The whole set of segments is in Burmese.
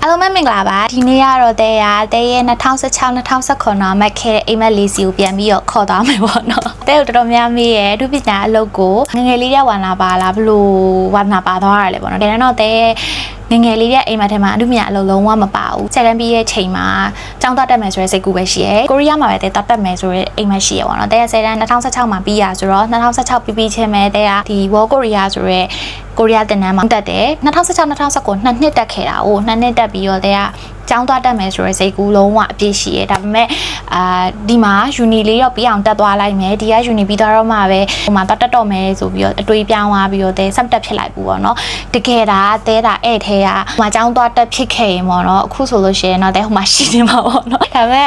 အားလုံးပဲမင်္ဂလာပါဒီနေ့ကတော့တဲ့ရဲ့2016-2019မှာခဲ့တဲ့အိမ်မက်လေးစီကိုပြန်ပြီးတော့ခေါ်သွားမယ်ပေါ့နော်တဲ့ကိုတော်တော်များများရဲ့ဒုပညာအလုပ်ကိုငငယ်လေးရဝါနာပါလားဘလို့ဝါနာပါသွားရတယ်ပေါ့နော်ဒါတော့တဲ့ငငယ်လေးရဲ့အိမ်မက်ထဲမှာအဒုပညာအလုပ်လုံးဝမပါဘူးဆက်တန်းပြီးရဲ့ချိန်မှာကျောင်းသွားတက်မယ်ဆိုတဲ့စိတ်ကူးပဲရှိရဲကိုရီးယားမှာပဲတဲ့တက်မယ်ဆိုတဲ့အိမ်မက်ရှိရပေါ့နော်တဲ့ရဲ့ဆက်တန်း2016မှာပြီးရဆိုတော့2016ပြီးချင်းမဲ့တဲ့ဒီ World Korea ဆိုတဲ့ကိုရီးယားတင်နန်းမှာတက်တယ်2016-2019နှစ်နှစ်တက်ခဲ့တာ哦နှစ်နှစ်တက်ပြီးတော့တဲ့ကျောင်းသွားတက်မယ်ဆိုတဲ့စိတ်ကူးလုံးဝအပြည့်ရှိရဲဒါပေမဲ့ဒီမှာယူနီလေးတော့ပြီးအောင်တက်သွားလိုက်မယ်ဒီကယူနီပြီးတော့မှပဲဟိုမှာတက်တော့မယ်ဆိုပြီးတော့အတွေးပြောင်းသွားပြီးတော့တဲ့ဆက်တက်ဖြစ်လိုက်ဘူးပေါ့နော်တကယ်ဒါတဲတာအဲ့ထဲကဟိုမှာကျောင်းသွားတက်ဖြစ်ခဲ့ရင်ပေါ့နော်အခုဆိုလို့ရှိရင်တော့တဲ့ဟိုမှာရှိနေမှာပေါ့နော်ဒါပေမဲ့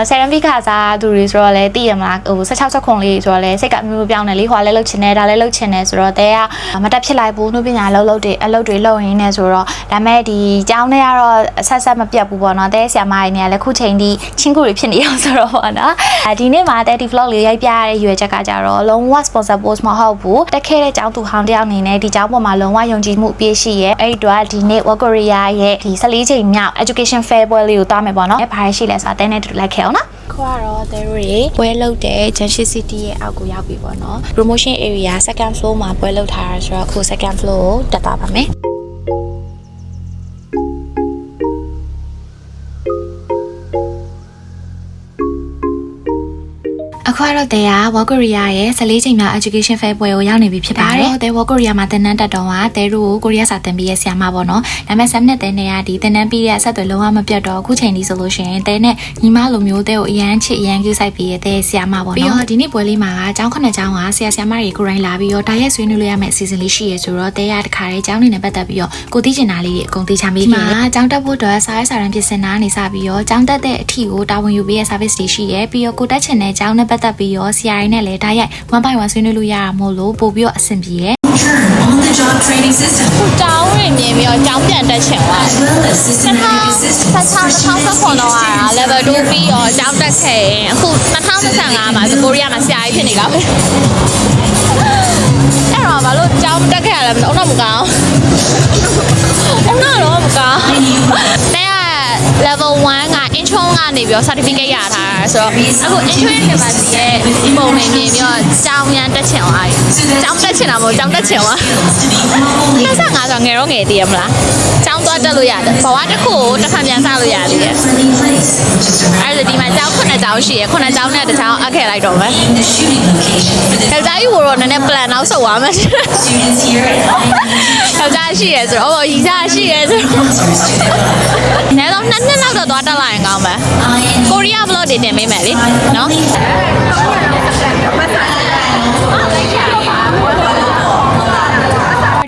ဆယ်ရန်ဘီခါစားသူတွေဆိုတော့လေသိရမလားဟို16ဆက်ခွန်လေးဆိုတော့လေစိတ်ကမျိုးပြောင်းတယ်လေဟိုလည်းလှုပ်ချင်တယ်ဒါလည်းလှုပ်ချင်တယ်ဆိုတော့တဲ့ကမတက်ဖြစ်လိုက်ဘူးနှုတ်ပညာအလုပ်တွေလှုပ်ရင်းနေဆိုတော့ဒါပေမဲ့ဒီကျောင်းထဲကတော့ဆက်မပြတ်ဘူးပေါ့နော်တဲ့ဆရာမကြီးနေရာလည်းခုချိန်ထိချင်းကူတွေဖြစ်နေအောင်ဆိုတော့ပေါ့နော်ဒီနေ့မှာတဲ့ဒီ vlog လေးရိုက်ပြရတဲ့ရွယ်ချက်ကကြတော့လုံးဝ sponsor post မဟုတ်ဘူးတက်ခဲ့တဲ့ကျောင်းသူဟောင်းတယောက်အနေနဲ့ဒီကျောင်းပေါ်မှာလုံးဝယုံကြည်မှုအပြည့်ရှိရဲ့အဲ့ဒီတော့ဒီနေ့ World Korea ရဲ့ဒီ14ချိန်မြောက် education fair ပွဲလေးကိုသွားမယ်ပေါ့နော်ဘာရရှိလဲဆိုတာတဲ့နဲ့တူလိုက်ခဲ့အောင်နော်ခေါ်တော့တဲ့တွေပွဲလုပ်တဲ့ Junction City ရဲ့အောက်ကိုရောက်ပြီပေါ့နော် promotion area second floor မှာပွဲလုပ်ထားတာဆိုတော့အခု second floor ကိုတက်သွားပါမယ်အခုတော့တဲ့World Korea ရဲ့14ချိန်မြောက် education fair ပွဲကိုရောက်နေပြီဖြစ်ပါတယ်။တဲ့ World Korea မှာသင်တန်းတက်တော့တဲ့တို့ကိုရီးယားစာသင်ပြီးရဆရာမပေါ့နော်။ဒါပေမဲ့7နှစ်တဲ့နေရာဒီသင်တန်းပြီးတဲ့အဆက်တွေလုံးဝမပြတ်တော့အခုချိန်ဒီဆိုလို့ရှိရင်တဲ့နဲ့ညီမလိုမျိုးတဲ့ကိုအရန်ချစ်အရန်ကျူးဆိုင်ပြီးတဲ့ဆရာမပေါ့နော်။ပြီးတော့ဒီနေ့ပွဲလေးမှာကျောင်း9ကျောင်းကဆရာမတွေကိုရိုင်းလာပြီးတော့ဒါရက်ဆွေးနွေးလို့ရမယ့်အစီအစဉ်လေးရှိရဲဆိုတော့တဲ့ရတခါလေးကျောင်းနေနဲ့ပတ်သက်ပြီးတော့ကိုသိချင်တာလေးအကုန်သိချမိပြီ။ကျောင်းတက်ဖို့အတွက်စာရေးစာတမ်းပြင်ဆင်တာနေစပြီးတော့ကျောင်းတက်တဲ့အထီကိုတာဝန်ယူပေးရ service တွေရှိရဲပြီးတော့ကိုတက်ချင်တဲ့ကျောင်းနဲ့ပတ်သက်ပြီးတော့ဆရာရင်းနဲ့လည်းဒါရိုက်1 by 1ဆွေးနွေးလို့ရတာမို့လို့ပို့ပြီးတော့အဆင်ပြေတယ်။ကျောင်းရင်းမြင်ပြီးတော့ကျောင်းပြန်တက်ချင်သွား2016-2019တော့ level 2ပြီးတော့ကျောင်းတက်ခဲ့ရင်အခု2025မှာကိုရီးယားမှာဆရာကြီးဖြစ်နေတော့အဲ့တော့ဘာလို့ကျောင်းတက်ခဲ့ရလဲမသိဘူးတော့မကောင်းတော့မကောင်းတဲ့ level 1က intro ကနေပြီးတော့ certificate ရထားတာဆိုတော့အခု intro university ရဲ့ပုံနေမြင်ပြီးတော့ကျောင်းရန်တက်ချင်သွားပြီကျောင်းတက်ချင်တာမဟုတ်ကျောင်းတက်ချင်သွား25ဆိုငယ်တော့ငယ်သေးရမလားကျောင်းသွားတက်လို့ရတယ်ဘဝတစ်ခုကိုတစ်ခါပြန်စလို့ရလေအဲ့ဒါဒီမှာကျောင်း9ကျောင်းရှိရ9ကျောင်းနဲ့တစ်ကျောင်းအပ်ခဲ့လိုက်တော့မယ်ယောက်ျားကြီးကတော့နည်းနည်း plan နောက်ဆုတ်သွားမယ်ယောက်ျားရှိရဆိုတော့ရီစားရှိရဆိုတော့နည်းတော့2နှစ်လောက်တော့သွားတက်လာရင်ကောင်းပါကိုရီးယား vlog တွေတင်ပေးမယ်လေနော်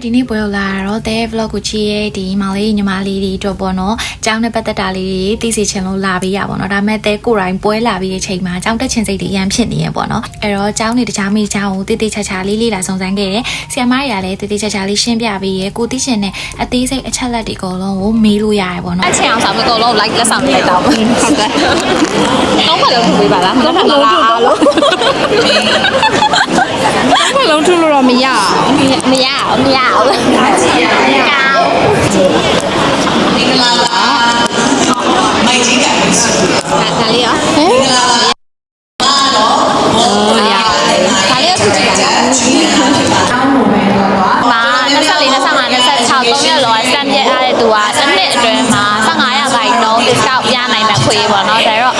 ဒီနေ့ပွဲလာတော့တဲ့ vlog ကိုကြည့်ရဲ့ဒီမောင်လေးညီမလေးတွေတော့ပေါ့နော်ကျောင်းနဲ့ပတ်သက်တာလေးတွေသိစေချင်လို့လာပေးရပေါ့နော်ဒါပေမဲ့တဲ့ကိုယ်တိုင်ပွဲလာပြီးတဲ့ချိန်မှာကျောင်းတက်ချင်စိတ်တွေအရန်ဖြစ်နေရပေါ့နော်အဲ့တော့ကျောင်းတွေတခြားမိကျောင်းကိုတိတိကျကျလေးလာစုံစမ်းခဲ့တယ်ဆရာမတွေကလည်းတိတိကျကျလေးရှင်းပြပေးရဲကိုသိချင်တဲ့အသေးစိတ်အချက်လက်တွေအကုန်လုံးကိုမေးလို့ရတယ်ပေါ့နော်အချင်အောင်ဆောင်အကုန်လုံး like လက်ဆောင်လိုက်တော့ဟုတ်ကဲ့တော့ဘာလို့ထုတ်ပေးပါလားတော့ဘာလို့ထုတ်အားလုံးဘယ်လုံးထုလို့တော့မရအောင်ကောင်းမင်္ဂလာပါမင်္ဂလာပါမိုက်ကြီးတယ်ဒါလေးရောမင်္ဂလာပါတော့ဟိုရဒါလေးကိုကြည့်ကြမာ24 25 26 3ရက်လောစတန်ပြည့်အားတဲ့သူကတစ်နှစ်အတွင်းမှာ15ရာခိုင်နှုန်း discount ရနိုင်မဲ့ခွေပေါ့နော်ဒါတော့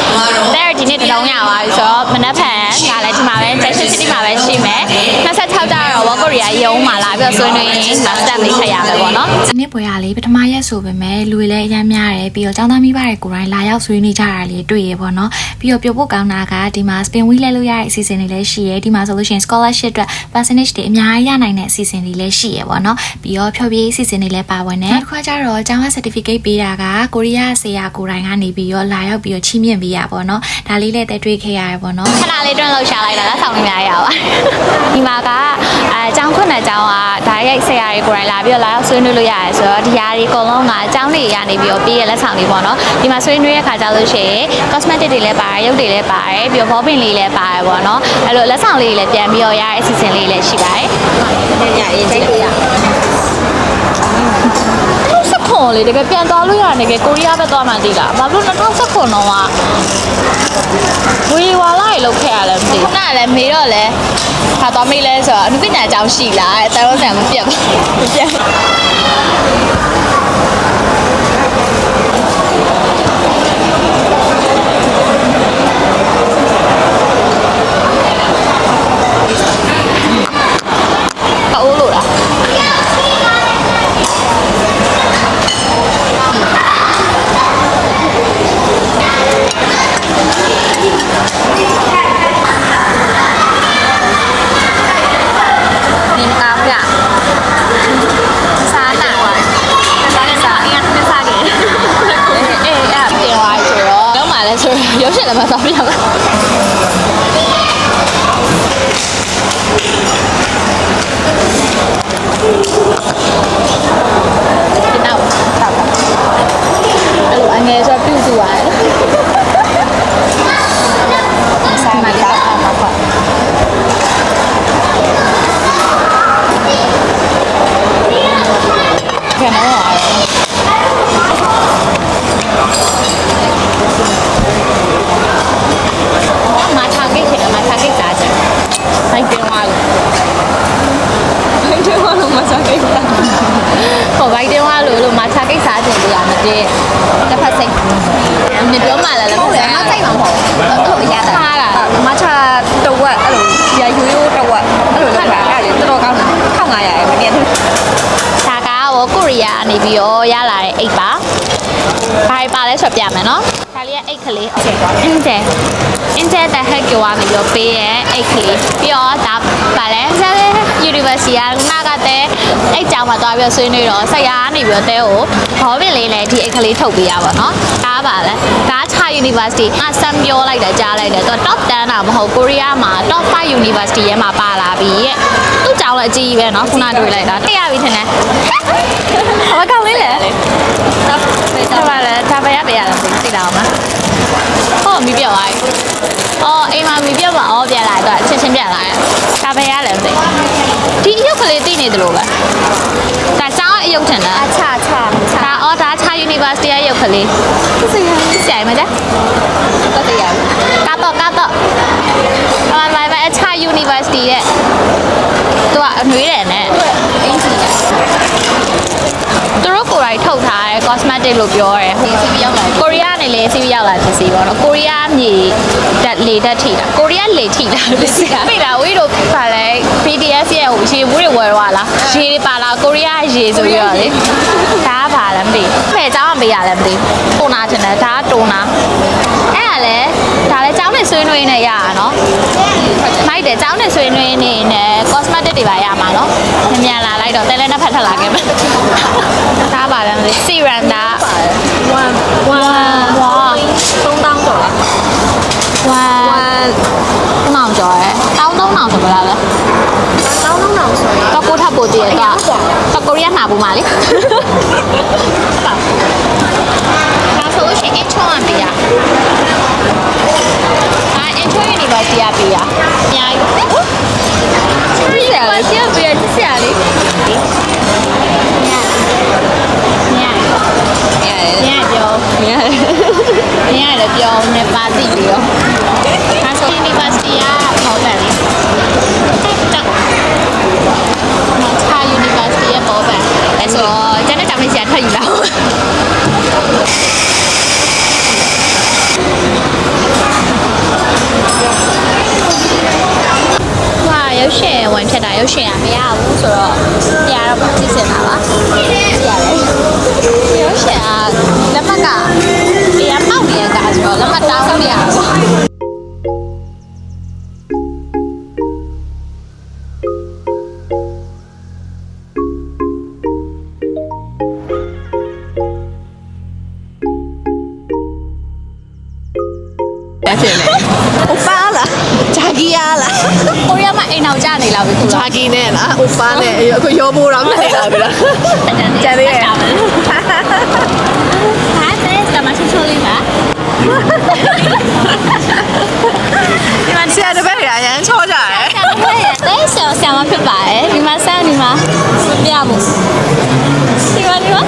ဒီနေ့တလုံးရပါပြီဆိုတော့မနက်ဖြန်ကလည်းဒီမှာပဲ Junction City မှာပဲရှိမယ်26ကျတော့ World Korea ရုံးမှာလာပြီးဆွေးနွေးရင်စတန်လေးထည့်ရမယ်ပေါ့နော်ဒီနေ့ပွဲရလေးပထမရက်ဆိုပေမဲ့လူတွေလည်းအများများတယ်ပြီးတော့ကျောင်းသားမိဘတွေကိုယ်တိုင်လာရောက်ဆွေးနွေးကြတာလေးတွေ့ရပေါ့နော်ပြီးတော့ပျော်ဖို့ကောင်းတာကဒီမှာ Spin Week လဲလို့ရတဲ့အစီအစဉ်တွေလည်းရှိရဒီမှာဆိုလို့ရှိရင် scholarship အတွက် percentage တွေအများကြီးရနိုင်တဲ့အစီအစဉ်တွေလည်းရှိရပေါ့နော်ပြီးတော့ဖြောပြေးအစီအစဉ်တွေလည်းပါဝင်တယ်တစ်ခါကျတော့ကျောင်းက certificate ပေးတာကကိုရီးယားဆရာကိုယ်တိုင်ကနေပြီးတော့လာရောက်ပြီးတော့ချီးမြှင့်ပေးရပေါ့နော်ဒါလေးလည်းတွေ့ခဲ့ရတယ်ပေါ့နော်ခဏလေးတွန်းလောက်ရှာလိုက်တာလက်ဆောင်လေးများရပါဒီမှာကကျောင်း9ကျောင်းကဒါရိုက်ဆရာတွေကိုယ်တိုင်လာပြီးတော့လာရောက်ဆွေးနွေးလို့ရတယ်ဆိုတော့ဒီຢာတွေအကုန်လုံးကကျောင်းတွေရနေပြီးတော့ပေးရလက်ဆောင်တွေပေါ့နော်ဒီမှာဆွေးနွေးရခါကြလို့ရှိရင် cosmetic တွေလည်းပါတယ်ရုပ်တွေလည်းပါတယ်ပြီးတော့ဘောပင်လေးလည်းပါတယ်ပေါ့နော်အဲ့လိုလက်ဆောင်လေးလည်းပြန်ပြီးတော့ရတဲ့အစီအစဉ်လေးလည်းရှိပါတယ်ရရင်ကြည့်ရ ကိုလေတကယ်ပြန်သွားလို့ရတယ်တကယ်ကိုရီးယားပဲသွားမှသိလားဘာလို့2019တော့ကဝေဝါလာရေလောက်ခဲ့ရလဲမသိဘူးခုနကလည်းမေတော့လဲခါသွားမေးလဲဆိုတော့အနုပညာအကြောင်းရှိလားအဲတော်ဆန်မပြတ်ပါမပြတ်အိုးလို့လားဒီကားပြစားနာဝိုင်းစားနေစားအင်းကစားကြတယ်အေးအဲ့ပြင်သွားဆိုတော့တော့မှလည်းဆိုရုပ်ရှင်လည်းမစားပြရဘူးဒီနောက်တော့အဲ့လိုအငယ်ဆိုပြုစုရတယ်စားမှလည်းအားမှာပေါ့ကဲနော်မာချာကိတ်ချင်တယ်မာချာကိတ်စားချင်ဘိုက်တင်သွားလို့ဘိုက်တင်သွားလို့မာချာကိတ်စားဟောဘိုက်တင်သွားလို့မာချာကိတ်စားချင်တယ်ရမတည်းတစ်ဖက်စိတ်မြင်ပြောမှလည်းဟုတ်တယ်ငါစိတ်မှာမဟုတ်ဘူးရတာထားတာမချာတဝက်အဲ့လိုရယူရိုးတဝက်အဲ့လိုလုပ်တာအဲ့လေတော်တော်ကောင်းတယ်1500ရဲ့မနေ့ဒါကတော့ကိုရီးယားနေပြီးတော့ရလာတဲ့အိတ်ပါဘာပါလဲဆိုပြမယ်နော်ဒါလေးကအိတ်ကလေးโอเคအင်းကျဲတဲ့ဟက်ကျော်ကနေပြီးတော့ပေးရဲ့အိတ်ကလေးပြီးတော့ဒါပါလဲဆရာ University ကနာကတဲ့အိတ်ကြောင်မှာသွားပြီးတော့ဆွေးနွေးတော့ဆရာကနေပြီးတော့တဲကိုဘောပင်လေးနဲ့ဒီအိတ်ကလေးထုတ်ပေးရပါတော့ဒါပါလဲဒါချာ University အဆမ်ပြောလိုက်တာကြားလိုက်တယ်သူ top 10တာမဟုတ်ကိုရီးယားမှာ top 5 University ရဲ့မှာပါလာပြီရဲ့သူ့ကြောင်လည်းအကြီးပဲเนาะခုနတွေ့လိုက်တာသိရပြီထင်တယ်ဘာကောင်းလေးလဲဒါပါလဲဒါပဲရပဲရလားသိတာအောင်မလားဟောမီးပြောက်သွားပြီအော်အိမ်မှာမီးပြောက်ပါအော်ပြန်လာတော့အချင်းချင်းပြန်လာဒါပဲရလဲသိဒီအယုတ်ကလေးသိနေတယ်လို့ပဲဒါကျောင်းအယုတ်ထင်တယ်အချဒါအော်ဒါချာ University ရဲ့အယုတ်ကလေးသိရမှာကြတော့သိရကတော့ဘာအချာ University ရဲ့သူကအနှွေးတယ်နဲ့အင်စီသူတို့ကိုယ်တိုင်ထုတ်ထားတဲ့ cosmetic လို့ပြောရဲဟို CV ရောက်လာကိုရီးယားနဲ့လည်း CV ရောက်လာပစ္စည်းပေါ့နော်ကိုရီးယားမြေတက်လေတက်ထိတာကိုရီးယားလေထိတာပစ္စည်းပြတာဝေးတို့ပါလဲ BTS ရဲ့ဟိုရေဘူးတွေဝယ်တော့လားရေတွေပါလားကိုရီးယားရေဆိုပြီးတော့လေဒါကပါလားမသိဖဲเจ้าမပေးရလဲမသိတိုနာထင်တယ်ဒါကတိုနာအဲ့ဒါလဲဒါလဲเจ้าနဲ့ဆွေးနွေးနေရတာနော်မိုက်တယ်เจ้าနဲ့ဆွေးနွေးနေနဲ့ cosmetic တွေပါရမှာနော်မြန်လာလိုက်တော့တဲလဲနှစ်ဖက်ထပ်လာခဲ့မယ်ဒါပါလဲမသိစီရန်ဒါဝါ3000ကျော်လားဝါ3000ကျော်ရဲ3000ဆိုပါလားလဲ3000ဆိုရင်တော့ကိုထပ်ပို့တည်ရတော့ကိုရီးယားမှာပူမှာလေဒါဆိုလို့ရှိရင် intro ကပေးရintro University ကပေးရအများကြီးဆရာလေးဆရာပေးရဆရာလေးညပြောနေပါတိပြီးတော့ဒါဆို University ကပေါ်တယ်လေချာ University ရဲ့ပေါ်တယ်အဲဆိုတော့ကျန်တဲ့တာမင်းဆရာထွက်ယူလာရုပ်ရှင်ဝင်ဖြစ်တာရုပ်ရှင်ကမရဘူးဆိုတော့တရားတော့မသိစင်တာပါကြည့်ရတယ်ရုပ်ရှင်ကလက်မှတ်ကတရားပေါက်နေရတာဆိုတော့လက်မှတ်တောင်းလို့ရပါဖြစ်နေအိုပါလားဂျာဂီယာလား ကိုရီးယားမှာအိမ်အောင်ကြနေလာပြီခု ဂျာဂီနဲ့လားအိုပါနဲ့အခုရောဘိုးတော့မနေလာပြီလားကျန်သေးရဲ့ဟာတဲ့ကမရှိချိုးလေးပါဒီမှာ ဆရာတပည့်တွေအရန်ချောကြတယ်တဲ့ဆရာမဖြစ်ပါရဲ့ဒီမှာစမ်းဒီမှာပြမှုဒီမှာ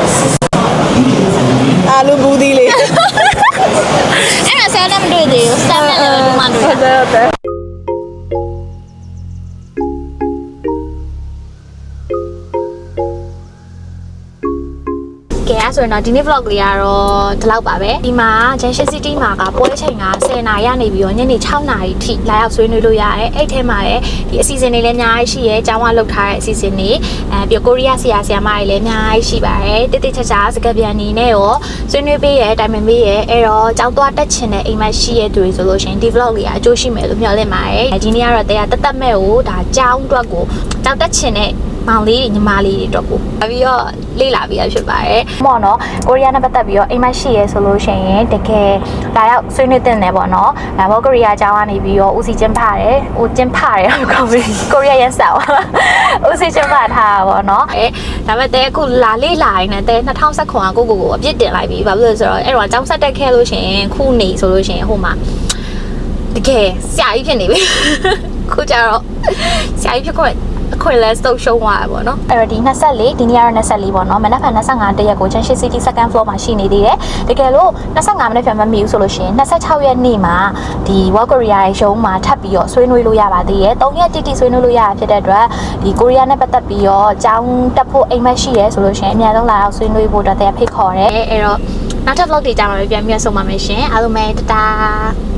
ဆိုရင်တော့ဒီနေ့ vlog လေးကတော့ဒီလောက်ပါပဲဒီမှာ Junction City မှာကပွဲချိန်က10နာရီကနေပြီးတော့ညနေ6နာရီထိလာရောက်ဆွေးနွေးလို့ရတယ်အဲ့ထဲမှာလည်းဒီအစီအစဉ်တွေလည်းအများကြီးရှိရဲအကြောင်းအလုပ်ထားတဲ့အစီအစဉ်တွေပြီးကိုရီးယားဆရာမတွေလည်းအများကြီးရှိပါတယ်တိတိကျကျစကားပြန်နေနဲ့ရောဆွေးနွေးပေးရဲတိုင်ပင်ပေးရဲအဲ့တော့ကြောင်းသွားတက်ချင်တဲ့အိမ်မရှိရဲသူတွေဆိုလို့ရှိရင်ဒီ vlog လေးကအကျိုးရှိမယ်လို့မျှော်လင့်ပါတယ်ဒီနေ့ကတော့တရားတက်တက်မဲ့ကိုဒါကြောင်းအတွက်ကိုကြောင်းတက်ချင်တဲ့မောင်လေးညီမလေးတွေတော့ကိုပြီးတော့လေ့လာပြီးရဖြစ်ပါတယ်။ပေါ့နော်ကိုရီးယားနဲ့ပတ်သက်ပြီးတော့အိမ်မရှိရဲဆိုလို့ရှိရင်တကယ်လာရောက်ဆွေးနွေးတင်တယ်ပေါ့နော်။ဒါပေါ့ကိုရီးယားအကြောင်းကနေပြီးတော့ဦးစီကျင်းဖတယ်။ဦးကျင်းဖတယ်ကိုရီးယားရန်စာ။ဦးစီကျင်းဖထားတာပေါ့နော်။ဒါပေမဲ့တဲအခုလာလေ့လာရင်းနဲ့တဲ2019ကကိုအပြစ်တင်လိုက်ပြီ။ဘာဖြစ်လို့လဲဆိုတော့အဲ့တော့အကြောင်းဆက်တက်ခဲ့လို့ရှိရင်ခုနေဆိုလို့ရှိရင်ဟိုမှာတကယ်ဆရာကြီးဖြစ်နေပြီ။ခုကျတော့ဆရာကြီးဖြစ်ခွင့်အခွင့်အလမ်းစုပ်ရှုံးသွားတာပေါ့နော်အဲ့တော့ဒီ24ဒီနေ့ကတော့24ပေါ့နော်မနက်ဖြန်25တရက်ကို Junction City second floor မှာရှိနေသေးတယ်တကယ်လို့25မိနစ်ပြန်မမီဘူးဆိုလို့ရှိရင်26ရက်နေ့မှာဒီ World Korea ရဲ့ရုံးမှာထပ်ပြီးတော့ဆွေးနွေးလို့ရပါသေးတယ်3ရက်တိဆွေးနွေးလို့ရတာဖြစ်တဲ့အတွက်ဒီကိုရီးယားနဲ့ပတ်သက်ပြီးတော့အကြောင်းတက်ဖို့အိမ်မက်ရှိရဲဆိုလို့ရှိရင်အများဆုံးလာတော့ဆွေးနွေးဖို့အတွက်ဖိတ်ခေါ်တယ်အဲ့တော့နောက်ထပ် vlog တွေကြာမှာပြန်ပြီးဆုံးပါမယ်ရှင်အားလုံးပဲတတား